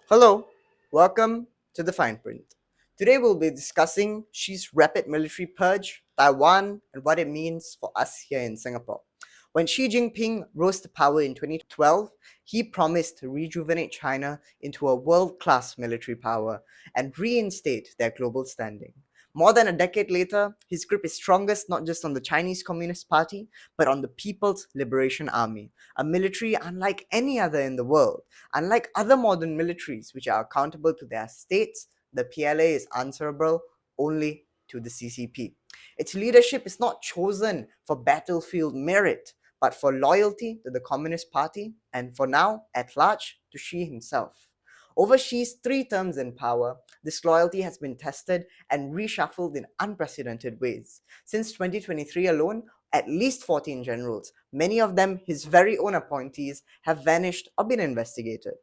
Hello, welcome to the Fineprint. Today we'll be discussing Xi's rapid military purge, Taiwan, and what it means for us here in Singapore. When Xi Jinping rose to power in 2012, he promised to rejuvenate China into a world-class military power and reinstate their global standing. More than a decade later, his grip is strongest not just on the Chinese Communist Party, but on the People's Liberation Army, a military unlike any other in the world. Unlike other modern militaries, which are accountable to their states, the PLA is answerable only to the CCP. Its leadership is not chosen for battlefield merit, but for loyalty to the Communist Party, and for now, at large, to Xi himself. Over Xi's 3 terms in power, this loyalty has been tested and reshuffled in unprecedented ways. Since 2023 alone, at least 14 generals, many of them his very own appointees, have vanished or been investigated.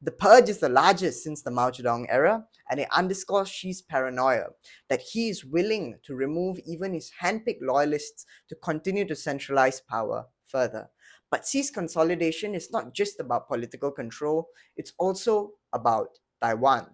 The purge is the largest since the Mao Zedong era, and it underscores Xi's paranoia that he is willing to remove even his handpicked loyalists to continue to centralize power further. But Xi's consolidation is not just about political control, it's also about Taiwan.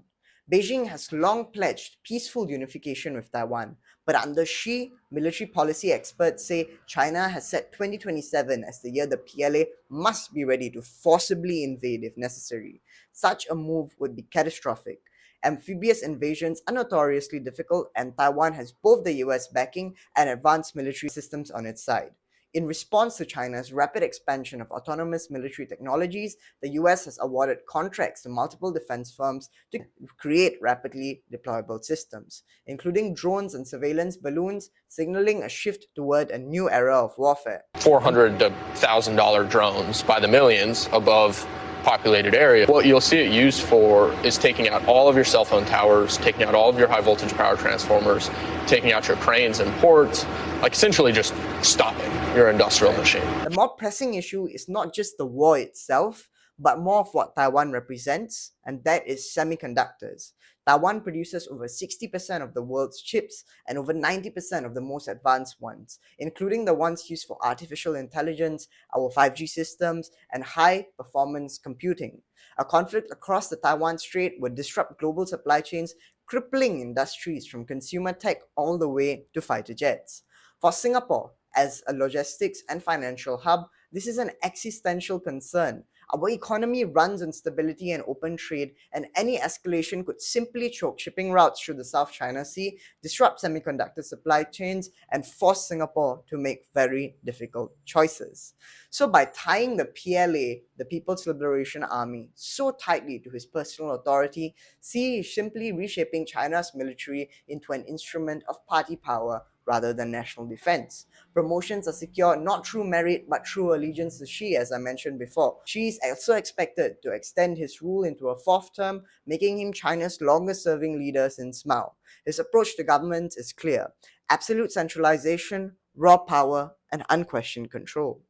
Beijing has long pledged peaceful unification with Taiwan, but under Xi, military policy experts say China has set 2027 as the year the PLA must be ready to forcibly invade if necessary. Such a move would be catastrophic. Amphibious invasions are notoriously difficult, and Taiwan has both the US backing and advanced military systems on its side. In response to China's rapid expansion of autonomous military technologies, the US has awarded contracts to multiple defense firms to create rapidly deployable systems, including drones and surveillance balloons, signaling a shift toward a new era of warfare. $400 to $1,000 drones by the millions above populated area. What you'll see it used for is taking out all of your cell phone towers, taking out all of your high voltage power transformers, taking out your cranes and ports, like essentially just stopping your industrial machine. The more pressing issue is not just the war itself, but more of what Taiwan represents, and that is semiconductors. Taiwan produces over 60% of the world's chips and over 90% of the most advanced ones, including the ones used for artificial intelligence, our 5G systems, and high-performance computing. A conflict across the Taiwan Strait would disrupt global supply chains, crippling industries from consumer tech all the way to fighter jets. For Singapore, as a logistics and financial hub, this is an existential concern. Our economy runs on stability and open trade, and any escalation could simply choke shipping routes through the South China Sea, disrupt semiconductor supply chains, and force Singapore to make very difficult choices. So by tying the PLA, the People's Liberation Army, so tightly to his personal authority, Xi is simply reshaping China's military into an instrument of party power rather than national defense. Promotions are secured not through merit but through allegiance to Xi, as I mentioned before. Xi is also expected to extend his rule into a 4th term, making him China's longest-serving leader since Mao. His approach to government is clear: absolute centralization, raw power, and unquestioned control.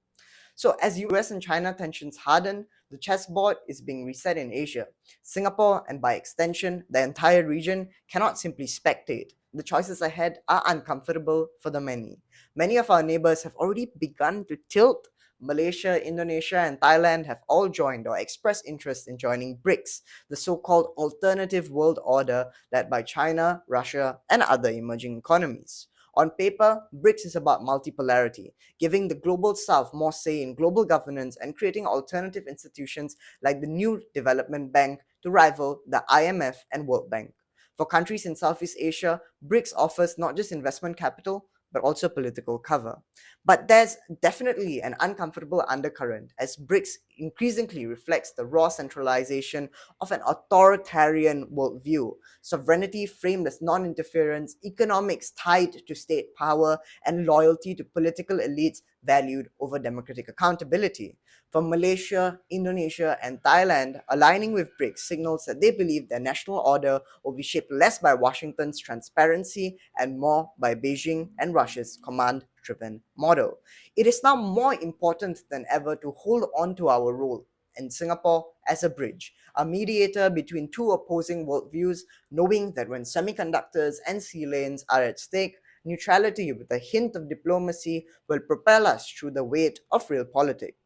So as US and China tensions harden, the chessboard is being reset in Asia. Singapore, and by extension, the entire region, cannot simply spectate. The choices ahead are uncomfortable for the many. Many of our neighbors have already begun to tilt. Malaysia, Indonesia, and Thailand have all joined or expressed interest in joining BRICS, the so-called alternative world order led by China, Russia, and other emerging economies. On paper, BRICS is about multipolarity, giving the global south more say in global governance and creating alternative institutions like the New Development Bank to rival the IMF and World Bank. For countries in Southeast Asia, BRICS offers not just investment capital, but also political cover. But there's definitely an uncomfortable undercurrent as BRICS increasingly reflects the raw centralization of an authoritarian worldview, sovereignty framed as non-interference, economics tied to state power, and loyalty to political elites valued over democratic accountability. For Malaysia, Indonesia, and Thailand, aligning with BRICS signals that they believe their national order will be shaped less by Washington's transparency and more by Beijing and Russia's command-driven model. It is now more important than ever to hold on to our role in Singapore as a bridge, a mediator between two opposing worldviews, knowing that when semiconductors and sea lanes are at stake, neutrality with a hint of diplomacy will propel us through the weight of real politics.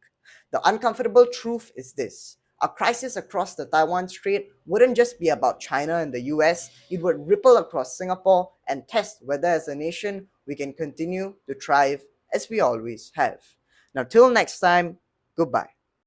The uncomfortable truth is this: A crisis across the Taiwan Strait wouldn't just be about China and the US, it would ripple across Singapore and test whether as a nation we can continue to thrive as we always have. Now, till next time, goodbye.